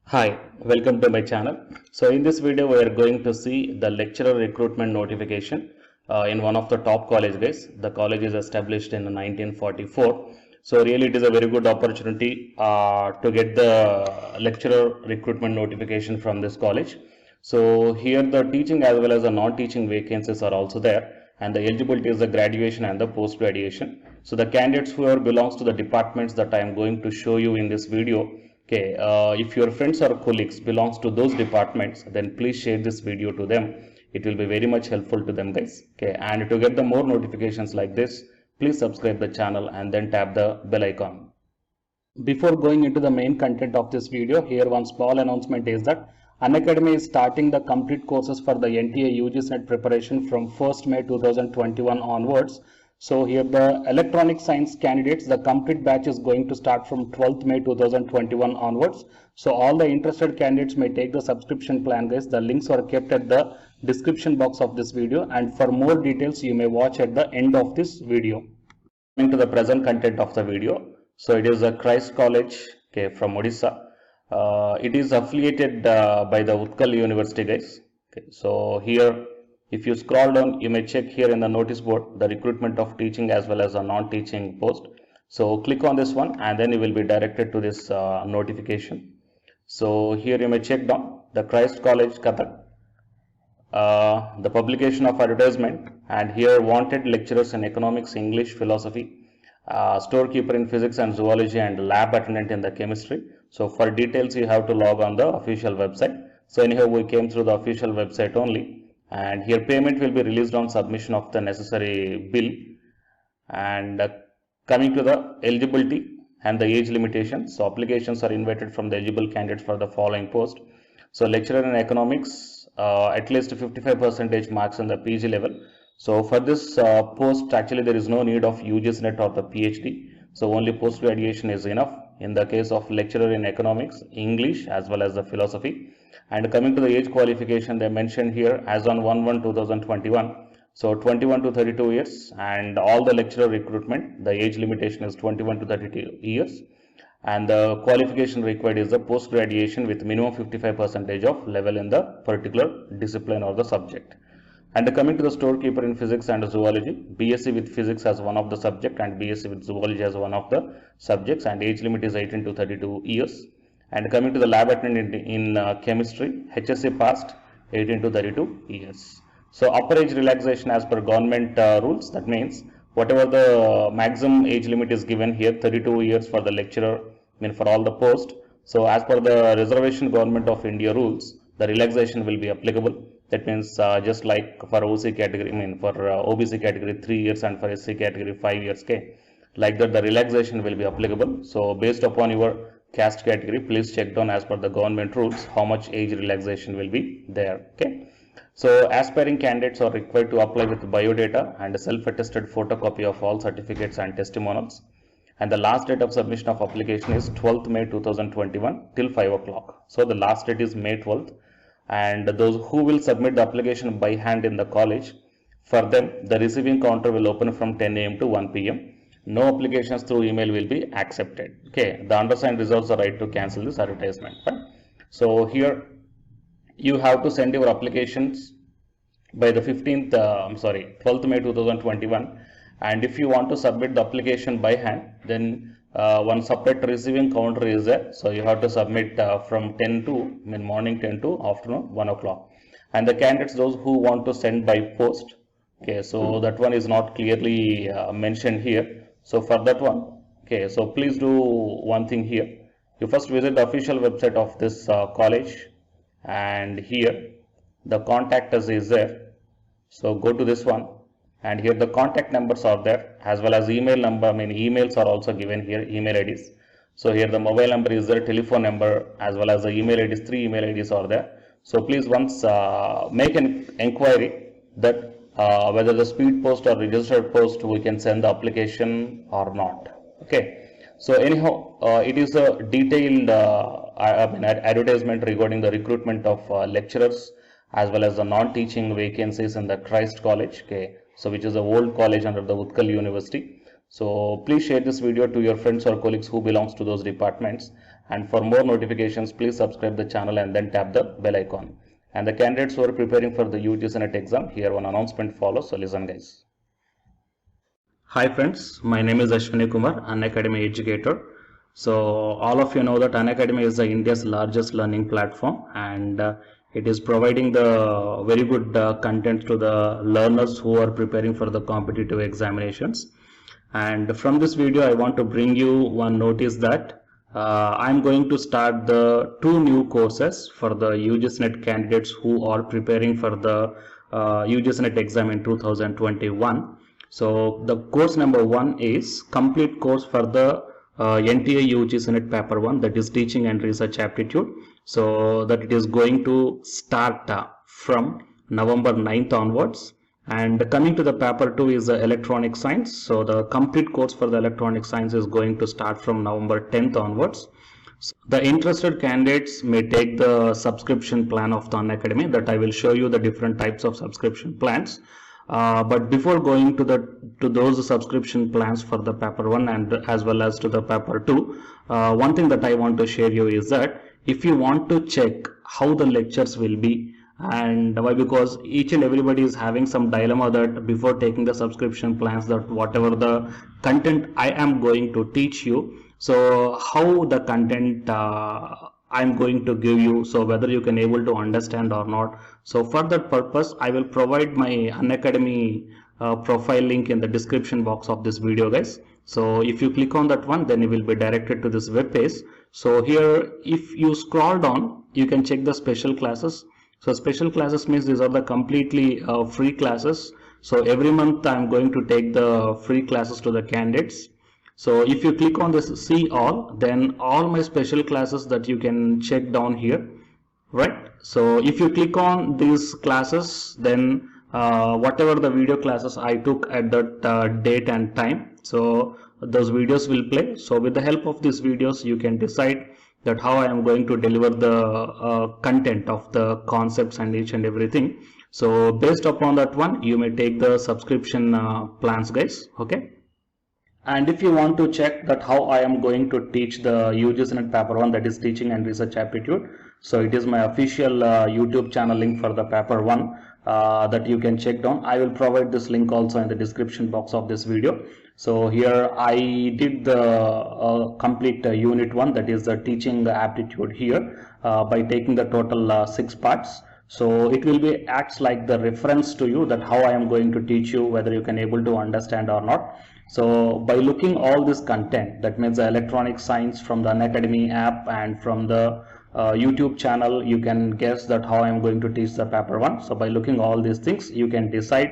Hi, welcome to my channel. So in this video we are going to see the lecturer recruitment notification in one of the top college guys. The college is established in 1944. So really it is a very good opportunity to get the lecturer recruitment notification from this college. So here the teaching as well as the non-teaching vacancies are also there, and the eligibility is the graduation and the post-graduation. So the candidates who belongs to the departments that I am going to show you in this video. Okay, if your friends or colleagues belongs to those departments, then please share this video to them. It will be very much helpful to them guys. Okay, and to get the more notifications like this, please subscribe the channel and then tap the bell icon. Before going into the main content of this video, here one small announcement is that Unacademy is starting the complete courses for the NTA UGC NET preparation from 1st May 2021 onwards. So here the electronic science candidates, the complete batch is going to start from 12th May 2021 onwards. So all the interested candidates may take the subscription plan guys. The links are kept at the description box of this video, and for more details you may watch at the end of this video. Coming to the present content of the video. So it is a Christ College, okay, from Odisha. It is affiliated by the Utkal University guys. Okay, so here if you scroll down, you may check here in the notice board the recruitment of teaching as well as a non-teaching post. So click on this one and then you will be directed to this notification. So here you may check down the Christ College Cuttack, the publication of advertisement, and here wanted lecturers in economics, English, philosophy, storekeeper in physics and zoology, and lab attendant in the chemistry. So for details you have to log on the official website. So anyhow we came through the official website only, and here payment will be released on submission of the necessary bill. And coming to the eligibility and the age limitations, so applications are invited from the eligible candidates for the following post. So lecturer in economics, at least 55% marks in the PG level. So for this post actually there is no need of UGC NET or the PhD, so only post graduation is enough in the case of lecturer in economics, English as well as the philosophy. And coming to the age qualification, they mentioned here as on 1/1/2021, so 21 to 32 years, and all the lecturer recruitment, the age limitation is 21 to 32 years, and the qualification required is the post graduation with minimum 55% of level in the particular discipline or the subject. And coming to the storekeeper in physics and zoology, BSc with physics as one of the subject and BSc with zoology as one of the subjects, and age limit is 18 to 32 years. And coming to the lab attendant in chemistry, HSC passed, 18 to 32 years. So upper age relaxation as per government rules, that means whatever the maximum age limit is given here, 32 years for the lecturer, for all the post. So as per the reservation government of India rules, the relaxation will be applicable. That means just like for OC category, for OBC category 3 years and for SC category 5 years, okay, like that the relaxation will be applicable. So based upon your caste category, please check down as per the government rules how much age relaxation will be there. Okay, so aspiring candidates are required to apply with biodata and a self-attested photocopy of all certificates and testimonials, and the last date of submission of application is 12th May 2021 till 5 o'clock. So the last date is May 12th, and those who will submit the application by hand in the college, for them the receiving counter will open from 10 a.m. to 1 p.m. No applications through email will be accepted. Okay, the undersigned reserves the right to cancel this advertisement. Fine. So here you have to send your applications by the 12th May 2021, and if you want to submit the application by hand, then one separate receiving counter is there. So you have to submit from 10 to morning 10 to afternoon 1 o'clock. And the candidates, those who want to send by post, okay, so that one is not clearly mentioned here. So for that one, okay, so please do one thing here. You first visit the official website of this college, and here the contact us is there. So go to this one, and here the contact numbers are there as well as email number. Emails are also given here, email IDs. So here the mobile number is there, telephone number as well as the email IDs, 3 email IDs are there. So please once make an inquiry that whether the speed post or registered post we can send the application or not. Okay, so anyhow it is a detailed advertisement regarding the recruitment of lecturers as well as the non-teaching vacancies in the Christ College, okay, so which is a old college under the Utkal University. So please share this video to your friends or colleagues who belongs to those departments, And for more notifications, please subscribe the channel and then tap the bell icon. And the candidates who are preparing for the UGC NET exam, here one announcement follows, so listen guys. Hi friends, my name is Ashwini Kumar, Unacademy educator. So all of you know that Unacademy is India's largest learning platform, and it is providing the very good content to the learners who are preparing for the competitive examinations. And from this video I want to bring you one notice that I'm going to start the 2 new courses for the UGC NET candidates who are preparing for the UGC NET exam in 2021. So the course number 1 is complete course for the NTA UGC NET paper 1, that is teaching and research aptitude. So that it is going to start from November 9th onwards. And coming to the paper 2 is the electronic science. So the complete course for the electronic science is going to start from November 10th onwards. So the interested candidates may take the subscription plan of the Unacademy, that I will show you the different types of subscription plans. But before going to those subscription plans for the paper 1 and as well as to the paper 2, one thing that I want to share you is that if you want to check how the lectures will be, and why, because each and everybody is having some dilemma that before taking the subscription plans, that whatever the content I am going to teach you, so how the content I'm going to give you, so whether you can able to understand or not. So for that purpose I will provide my Unacademy profile link in the description box of this video guys. So if you click on that one, then you will be directed to this web page. So here if you scroll down, you can check the special classes. So special classes means these are the completely free classes. So every month I'm going to take the free classes to the candidates. So if you click on this see all, then all my special classes that you can check down here, right? So if you click on these classes, then whatever the video classes I took at that date and time, so those videos will play. So with the help of these videos you can decide that how I am going to deliver the content of the concepts and each and everything. So based upon that one, you may take the subscription plans guys, okay? And if you want to check that how I am going to teach the UGC NET paper 1, that is teaching and research aptitude, so it is my official YouTube channel link for the paper 1 that you can check down. I will provide this link also in the description box of this video. So here I did the complete unit 1, that is the teaching aptitude here by taking the total 6 parts. So it will be acts like the reference to you that how I am going to teach you, whether you can able to understand or not. So by looking all this content, that means the electronic science from the Unacademy app and from the YouTube channel, you can guess that how I am going to teach the paper 1. So by looking all these things, you can decide